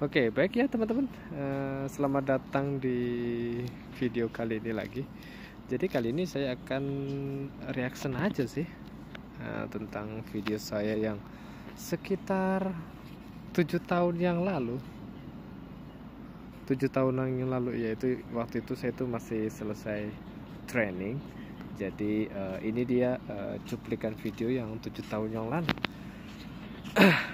Oke, baik ya teman-teman. Selamat datang di video kali ini lagi. Jadi kali ini saya akan reaction aja sih tentang video saya yang sekitar 7 tahun yang lalu. 7 tahun yang lalu, yaitu waktu itu saya tuh masih selesai training. Jadi ini dia cuplikan video yang 7 tahun yang lalu.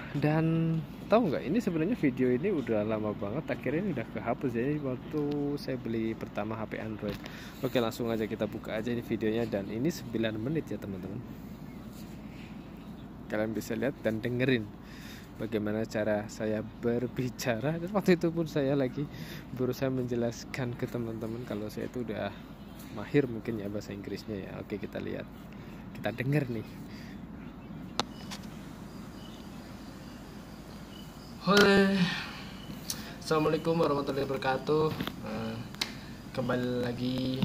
Dan tahu nggak, ini sebenarnya video ini udah lama banget, akhirnya ini udah kehapus. Jadi waktu saya beli pertama HP Android. Oke, langsung aja kita buka aja ini videonya, dan ini 9 menit ya teman-teman. Kalian bisa lihat dan dengerin bagaimana cara saya berbicara. Dan waktu itu pun saya lagi berusaha menjelaskan ke teman-teman kalau saya itu udah mahir mungkin ya bahasa Inggrisnya ya. Oke, kita lihat, kita denger nih. Halo, assalamualaikum warahmatullahi wabarakatuh. Kembali lagi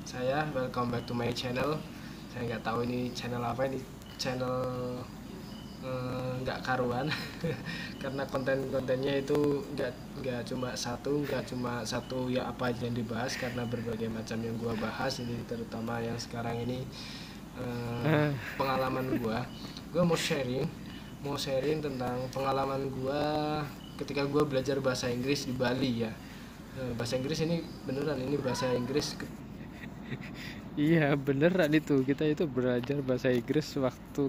saya, welcome back to my channel. Saya nggak tahu ini channel apa, ini channel nggak karuan karena kontennya itu nggak cuma satu ya apa aja yang dibahas, karena berbagai macam yang gua bahas. Ini terutama yang sekarang ini pengalaman gua mau sharing tentang pengalaman gue ketika gue belajar bahasa Inggris di Bali ya. Bahasa Inggris ini beneran, ini bahasa Inggris. Iya beneran, itu kita itu belajar bahasa Inggris waktu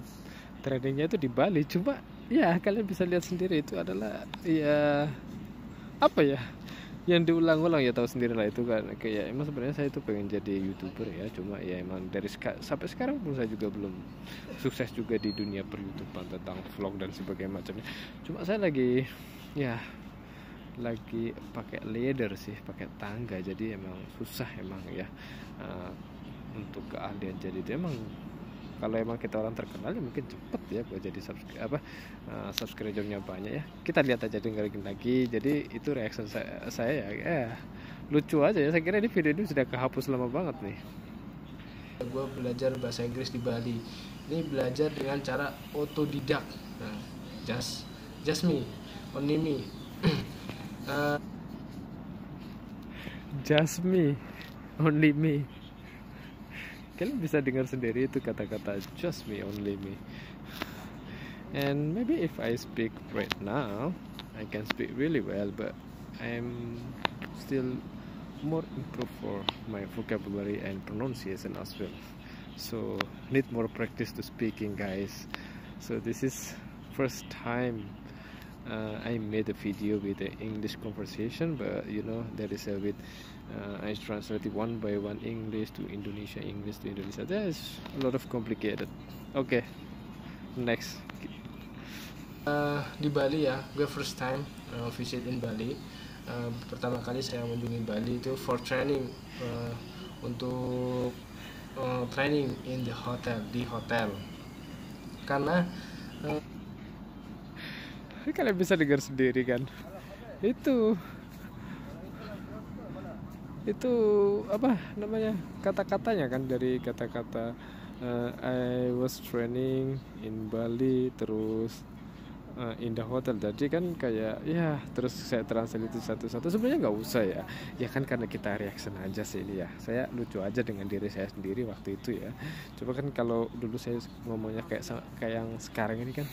trainingnya itu di Bali. Cuma ya kalian bisa lihat sendiri, itu adalah ya apa ya, yang diulang-ulang ya, tahu sendiri lah itu kan. Kayak emang sebenarnya saya itu pengen jadi YouTuber ya, cuma ya emang dari sampai sekarang pun saya juga belum sukses juga di dunia per YouTubean tentang vlog dan sebagainya macamnya. Cuma saya lagi pakai ladder sih, pakai tangga, jadi emang susah emang ya untuk keahlian. Jadi itu emang kalau emang kita orang terkenal ya mungkin cepet ya buat jadi subscribernya banyak ya. Kita lihat aja, dengerin lagi. Jadi itu reaction saya ya lucu aja ya. Saya kira ini video ini sudah kehapus lama banget nih. Gue belajar bahasa Inggris di Bali. Ini belajar dengan cara otodidak. Nah, just me, only me. Just me, only me. Kalian bisa dengar sendiri itu kata-kata just me, only me. And maybe if I speak right now, I can speak really well, but I'm still more improve for my vocabulary and pronunciation as well. So need more practice to speaking, guys. So this is first time I made a video with the English conversation, but you know there is a bit I translated one by one English to Indonesia, English to Indonesia. There's a lot of complicated. Okay, next. Di Bali ya, gue first time visit in Bali. Pertama kali saya mengunjungi Bali itu for training, untuk training in the hotel, karena kalian bisa dengar sendiri kan, itu apa namanya, kata-katanya kan, dari kata-kata I was training in Bali, terus in the hotel. Jadi kan kayak ya, terus saya translate itu satu-satu. Sebenarnya nggak usah ya kan, karena kita reaction aja sih ini ya. Saya lucu aja dengan diri saya sendiri waktu itu ya. Coba kan kalau dulu saya ngomongnya kayak yang sekarang ini kan,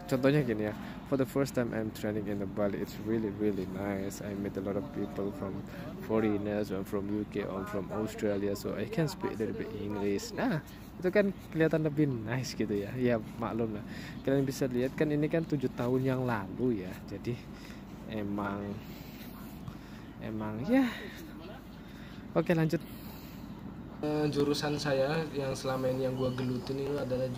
contohnya gini ya. For the first time I'm training in the Bali, it's really nice. I met a lot of people from foreigners, or from UK, or from Australia, so I can speak a little bit English. Nah, itu kan kelihatan lebih nice gitu ya. Ya maklum lah, kalian bisa lihat kan, ini kan 7 tahun yang lalu ya. Jadi emang ya. Oke, lanjut. Jurusan saya yang selama ini yang gue gelutin itu adalah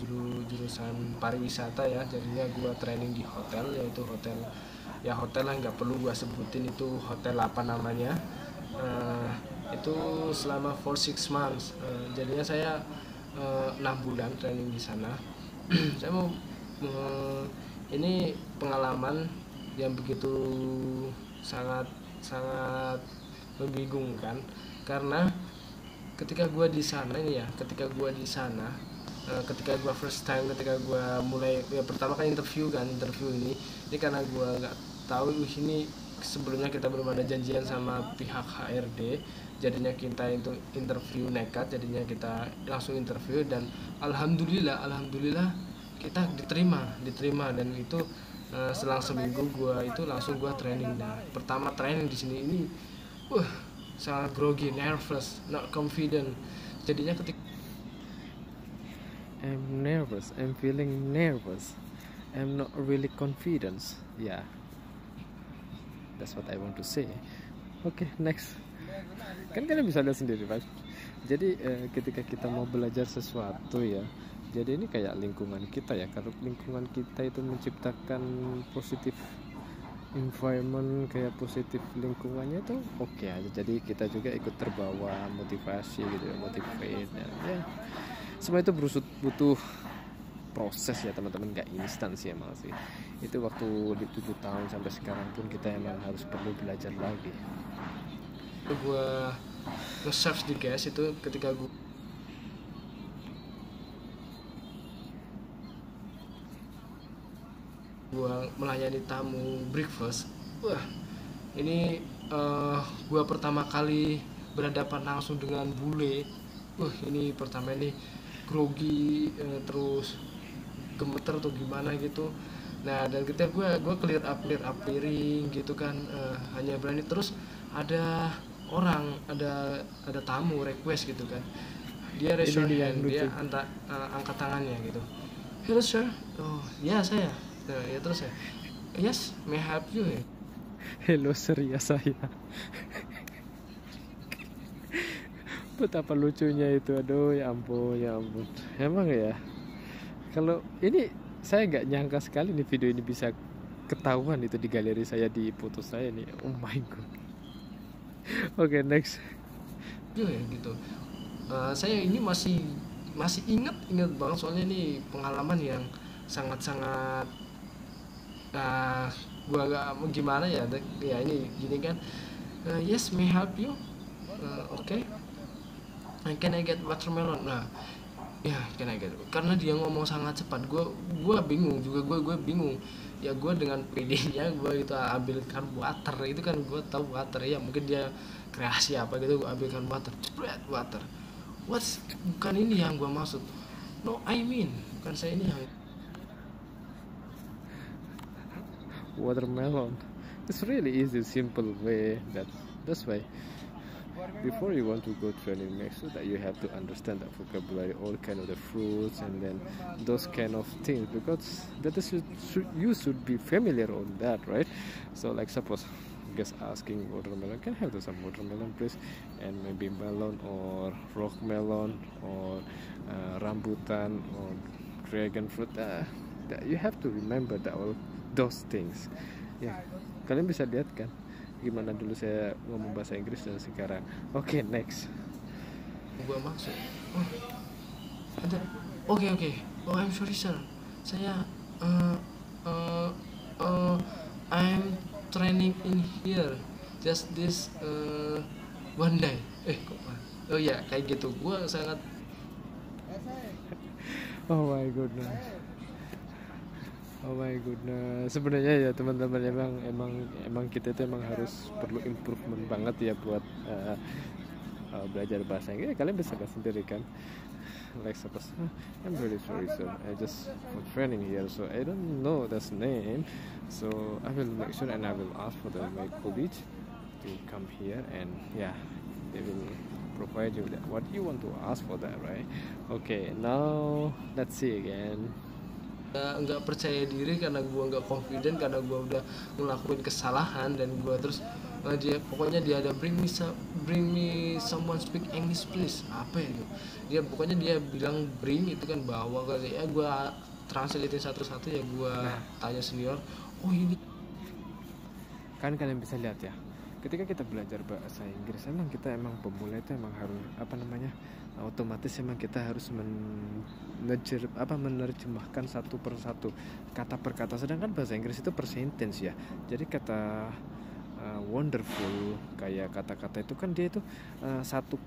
jurusan pariwisata ya. Jadinya gue training di hotel, yaitu hotel lah, nggak perlu gue sebutin itu hotel apa namanya. Itu selama for 6 months. Jadinya saya 6 bulan training di sana. Saya mau ini pengalaman yang begitu sangat membingungkan, karena ketika gue di sana ketika gue first time, ketika gue mulai ya, pertama kali interview ini Jadi karena gue nggak tahu ini sebelumnya kita belum ada janjian sama pihak HRD, jadinya kita itu interview nekat, jadinya kita langsung interview dan alhamdulillah kita diterima dan itu selang seminggu gue itu langsung gue training. Nah pertama training di sini ini sangat grogi, nervous, not confident. Jadinya ketika I'm nervous, I'm feeling nervous, I'm not really confident. Yeah, that's what I want to say. Okay, next. Kan kalian bisa lihat sendiri, Pak. Jadi ketika kita mau belajar sesuatu ya, jadi ini kayak lingkungan kita ya. Kalau lingkungan kita itu menciptakan positif environment, kayak positif lingkungannya itu oke aja. Jadi kita juga ikut terbawa motivasi gitu ya, motivate ya. Semua itu butuh proses ya teman-teman, nggak instan sih emang sih. Itu waktu di 7 tahun sampai sekarang pun kita emang harus perlu belajar lagi. gue nge-search di guys itu ketika gue melayani tamu breakfast, ini gue pertama kali berhadapan langsung dengan bule. Ini pertama ini grogi, terus gemeter atau gimana gitu. Nah dan ketika gue clear up piring gitu kan, hanya berani. Terus ada orang, ada tamu request gitu kan, dia raise your hand, dia angkat tangannya gitu, hello sir, oh ya saya, ya terus ya, yes may I help you ya, hello sir ya saya. Betapa lucunya itu, aduh ya ampun emang ya. Kalau ini saya nggak nyangka sekali nih video ini bisa ketahuan itu di galeri saya, di foto saya nih. Oh my god. Oke, next. Ya gitu. Saya ini masih ingat banget, soalnya ini pengalaman yang sangat gua agak gimana ya ini gini kan, yes may I help you, okay. Can I get watermelon? Nah, ya can I get, karena dia ngomong sangat cepat, gue bingung juga, gue bingung ya. Gue dengan PD-nya gue itu ambilkan water, itu kan gue tahu water ya, mungkin dia kreasi apa gitu, gue ambilkan water, jebret water. Bukan ini yang gue maksud, no I mean bukan saya ini yang watermelon. It's really easy, simple way. That's why before you want to go training, make sure that you have to understand that vocabulary, all kind of the fruits and then those kind of things, because you should be familiar on that, right? So like suppose guys asking watermelon, can I have some watermelon please, and maybe melon or rock melon or rambutan or dragon fruit, that you have to remember that all those things ya. Kalian bisa lihat kan gimana dulu saya ngomong bahasa Inggris dan sekarang. Oke, next. Gua maksud, ada, oke, oh I'm sorry sir, saya I'm training in here just this one day. Oh ya kayak gitu. Gua sangat oh my goodness, sebenarnya ya teman-teman, emang kita itu emang harus perlu improvement banget ya buat belajar bahasa Inggris. Kalian bisa lihat sendiri kan, like suppose I'm really sorry sir, I just for training here so I don't know that's name, so I will make sure and I will ask for my colleague to come here and yeah, they will provide you that what you want to ask for that, right? Okay, now let's see again. nggak percaya diri karena gue nggak confident, karena gue udah ngelakuin kesalahan dan gue terus dia ada bring me someone speak English please, apa ya itu dia, pokoknya dia bilang bring itu kan bawa kali ya. Gue translatein satu-satu ya, gue tanya senior, oh ini kan kalian bisa lihat ya, ketika kita belajar bahasa Inggris emang kita pemula itu emang harus otomatis emang kita harus menerjemahkan satu persatu, kata per kata. Sedangkan bahasa Inggris itu per sentence ya. Jadi kata wonderful, kayak kata-kata itu kan dia itu satu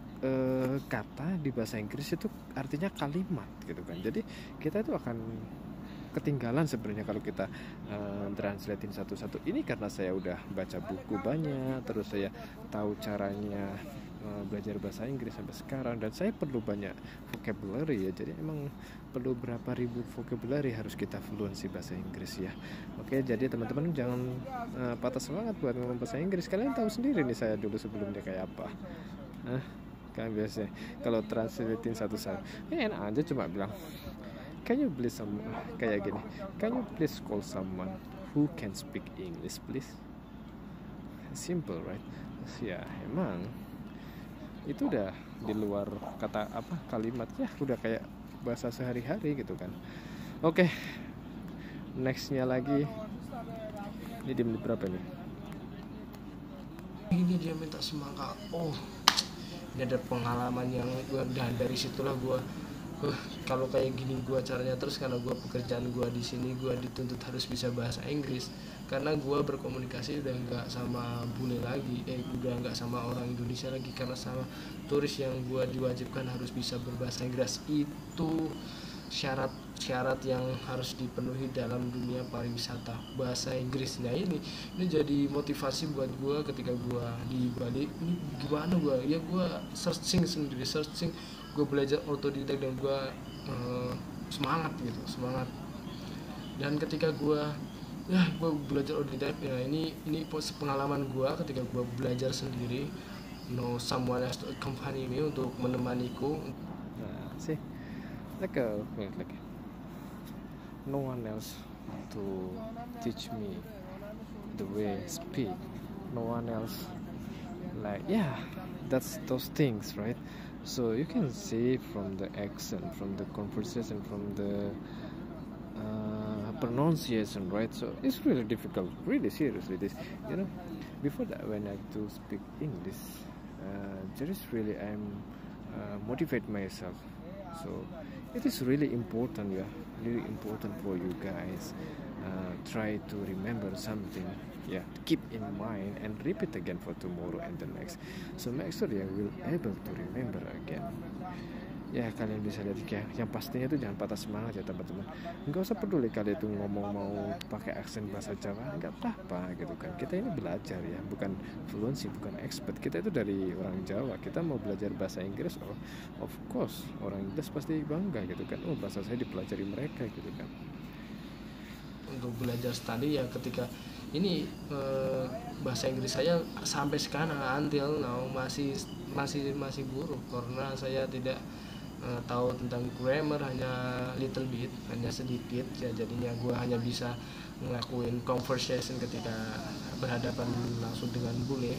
kata di bahasa Inggris itu artinya kalimat gitu kan. Jadi kita itu akan ketinggalan sebenarnya kalau kita translatein satu-satu. Ini karena saya udah baca buku banyak, terus saya tahu caranya belajar bahasa Inggris sampai sekarang, dan saya perlu banyak vocabulary ya, jadi emang perlu berapa ribu vocabulary harus kita fluency bahasa Inggris ya. Oke, jadi teman-teman jangan patah semangat buat ngomong bahasa Inggris. Kalian tahu sendiri nih saya dulu sebelumnya kayak apa. Kan biasanya kalau translatein satu-satu enak aja, cuma bilang can you please kayak gini, can you please call someone who can speak English please. Simple right? Ya emang itu udah di luar kata apa kalimatnya, udah kayak bahasa sehari-hari gitu kan. Oke, nextnya lagi ini di menit berapa nih? Ini dia minta semangka. Oh, ini ada pengalaman yang gue, dan dari situlah gue kalau kayak gini gue caranya terus, karena gue pekerjaan gue di sini gue dituntut harus bisa bahasa Inggris, karena gue berkomunikasi udah nggak sama bule lagi, udah nggak sama orang Indonesia lagi, karena sama turis yang gue diwajibkan harus bisa berbahasa Inggris. Itu syarat yang harus dipenuhi dalam dunia pariwisata, bahasa Inggris. Nah ini jadi motivasi buat gue ketika gue di Bali. Ini gimana gue searching, gue belajar otodidak, dan gue semangat. Dan ketika gue belajar otodidak ya, ini pengalaman gue ketika gue belajar sendiri, someone else to accompany me, untuk menemaniku. Sih like no one else to teach me the way I speak, no one else like that's those things right. So you can see from the accent, from the conversation, from the pronunciation, right? So it's really difficult, really seriously this, before that when I do speak English, there is really I'm motivate myself. So it is really important for you guys. Try to remember something, keep in mind and repeat again for tomorrow and the next. So make sure you will able to remember again. Ya kalian bisa lihat kayak yang pastinya itu jangan patah semangat ya teman-teman. Nggak usah peduli kalian itu ngomong mau pakai aksen bahasa Jawa, nggak apa-apa gitu kan. Kita ini belajar ya, bukan fluency, bukan expert. Kita itu dari orang Jawa, kita mau belajar bahasa Inggris, of course orang Inggris pasti bangga gitu kan. Oh bahasa saya dipelajari mereka gitu kan. Untuk belajar study ya, ketika ini bahasa Inggris saya sampai sekarang until now masih buruk, karena saya tidak tahu tentang grammar, hanya little bit, hanya sedikit ya. Jadinya gue hanya bisa ngelakuin conversation ketika berhadapan langsung dengan bule.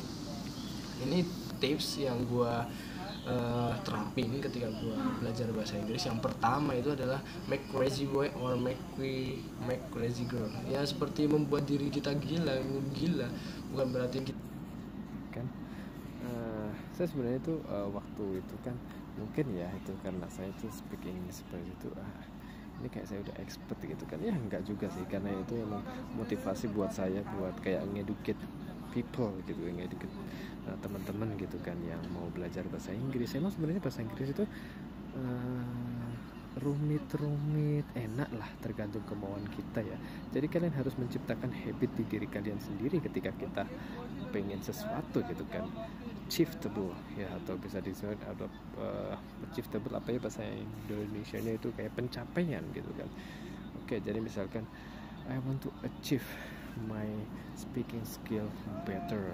Ini tips yang gue terapin ketika gue belajar bahasa Inggris. Yang pertama itu adalah make crazy boy or make crazy girl. Ya seperti membuat diri kita gila, bukan berarti kita kan. Saya sebenarnya itu waktu itu kan mungkin ya itu karena saya itu speaking seperti itu, ini kayak saya udah expert gitu kan. Ya enggak juga sih, karena itu emang motivasi buat saya buat kayak ngeducate people gitu, ngeducate teman-teman gitu kan yang mau belajar bahasa Inggris. Emang sebenarnya bahasa Inggris itu rumit enak lah, tergantung kemauan kita ya. Jadi kalian harus menciptakan habit di diri kalian sendiri ketika kita pengen sesuatu gitu kan. Achievable ya, atau bisa disebut achievable apa ya bahasa Indonesianya itu kayak pencapaian gitu kan. Oke, jadi misalkan I want to achieve my speaking skill better,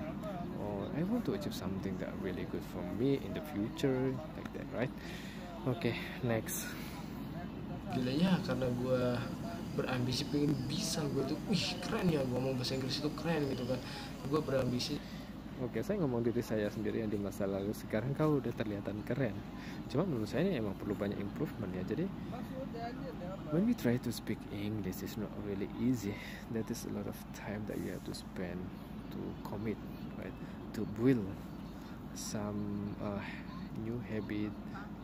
or I want to achieve something that really good for me in the future, like that, right? Okay, next. Gila ya, karena gue berambisi pengen bisa, gue tuh keren ya, gue ngomong bahasa Inggris itu keren gitu kan. Gue berambisi. Oke, saya ngomong diri saya sendiri yang di masa lalu. Sekarang kau udah terlihatan keren. Cuma menurut saya ini emang perlu banyak improvement ya. Jadi when we try to speak English, it's not really easy. That is a lot of time that you have to spend to commit, right? To build some new habit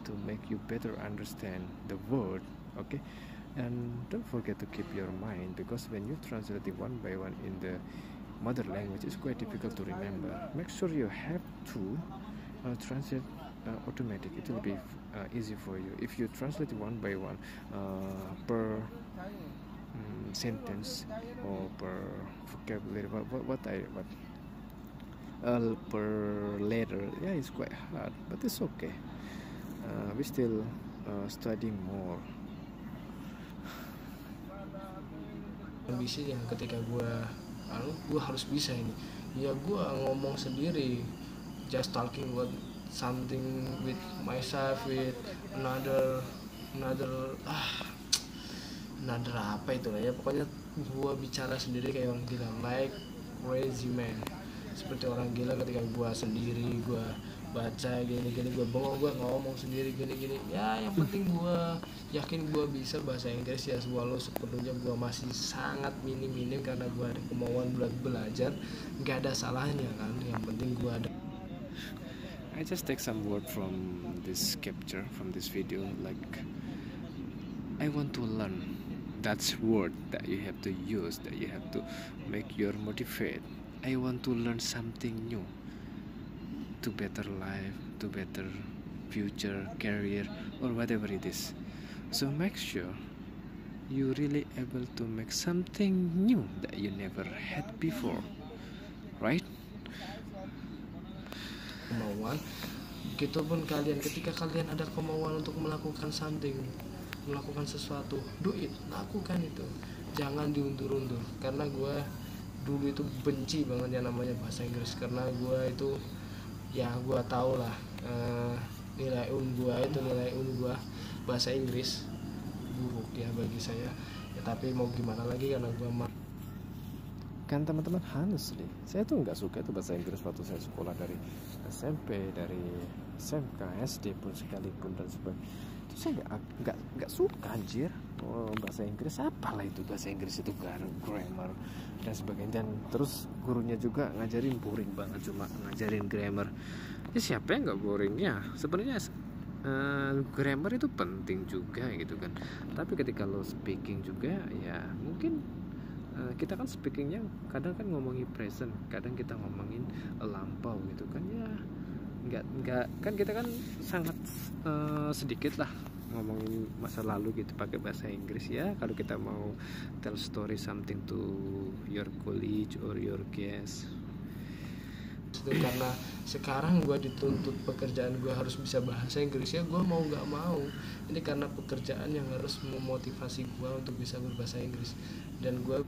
to make you better understand the word. Okay, and don't forget to keep your mind, because when you translate it one by one in the mother language, it's quite difficult to remember. Make sure you have to translate automatic. It will be easy for you if you translate one by one per sentence or per vocabulary, what per letter. Yeah, it's quite hard, but it's okay. We still studying more. Ambisinya ketika gue harus bisa ini, ya gue ngomong sendiri, just talking about something with myself, with another apa itu lah ya, pokoknya gue bicara sendiri kayak orang gila, like crazy man, seperti orang gila ketika gue sendiri, gue baca gini gue bengong, gue ngomong sendiri gini ya. Yang penting gue yakin gue bisa bahasa Inggris ya, walau sepenuhnya gue masih sangat minim karena gue ada kemauan buat belajar, nggak ada salahnya kan, yang penting gue ada. I just take some word from this capture, from this video, like I want to learn. That's word that you have to use, that you have to make your motivate. I want to learn something new, to better life, to better future, career, or whatever it is. So make sure you really able to make something new that you never had before, right? Kemauan, begitupun kalian, ketika kalian ada kemauan untuk melakukan something, melakukan sesuatu, do it, lakukan itu, jangan diundur-undur. Karena gue dulu itu benci banget yang namanya bahasa Inggris, karena gue itu ya gue tau lah, nilai gue bahasa Inggris buruk ya bagi saya ya, tapi mau gimana lagi, karena gue kan teman-teman, honestly saya tuh nggak suka itu bahasa Inggris waktu saya sekolah, dari SMP, dari SMK, SD pun sekalipun dan sebagainya. Itu saya nggak suka anjir. Bahasa Inggris apalah itu, bahasa Inggris itu grammar dan sebagainya, dan terus gurunya juga ngajarin boring banget, cuma ngajarin grammar. Ya siapa yang nggak boring ya sebenarnya. Grammar itu penting juga gitu kan, tapi ketika lo speaking juga ya mungkin kita kan speakingnya kadang kan ngomongin present, kadang kita ngomongin lampau gitu kan ya, nggak kan kita kan sangat sedikit lah ngomongin masa lalu gitu pakai bahasa Inggris ya. Kalau kita mau tell story something to your colleague or your guest itu, karena sekarang gue dituntut pekerjaan gue harus bisa bahasa Inggris ya, gue mau nggak mau, ini karena pekerjaan yang harus memotivasi gue untuk bisa berbahasa Inggris. Dan gue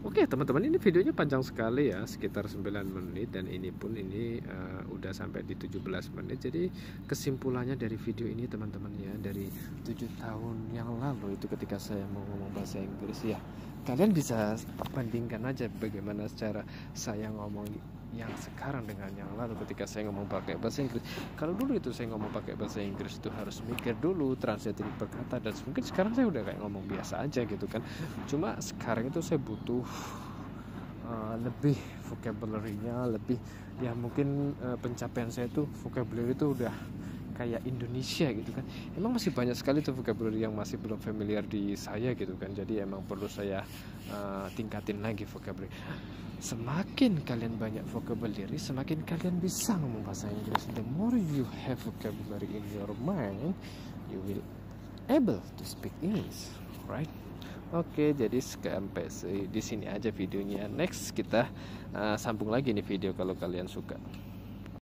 Oke teman-teman, ini videonya panjang sekali ya, sekitar 9 menit, dan ini pun udah sampai di 17 menit. Jadi kesimpulannya dari video ini teman-teman ya, dari 7 tahun yang lalu itu ketika saya mau ngomong bahasa Inggris ya, kalian bisa bandingkan aja bagaimana cara saya ngomong yang sekarang dengan yang lalu ketika saya ngomong pakai bahasa Inggris. Kalau dulu itu saya ngomong pakai bahasa Inggris itu harus mikir dulu, translating perkata, dan mungkin sekarang saya udah kayak ngomong biasa aja gitu kan. Cuma sekarang itu saya butuh lebih vocabulary-nya, lebih ya mungkin pencapaian saya tuh vocabulary itu udah kayak Indonesia gitu kan. Emang masih banyak sekali tuh vocabulary yang masih belum familiar di saya gitu kan. Jadi emang perlu saya tingkatin lagi vocabulary. Semakin kalian banyak vocabulary, semakin kalian bisa ngomong bahasa Inggris. The more you have vocabulary in your mind, you will able to speak English, right? Oke, jadi sampai di sini aja videonya. Next kita sambung lagi nih video kalau kalian suka.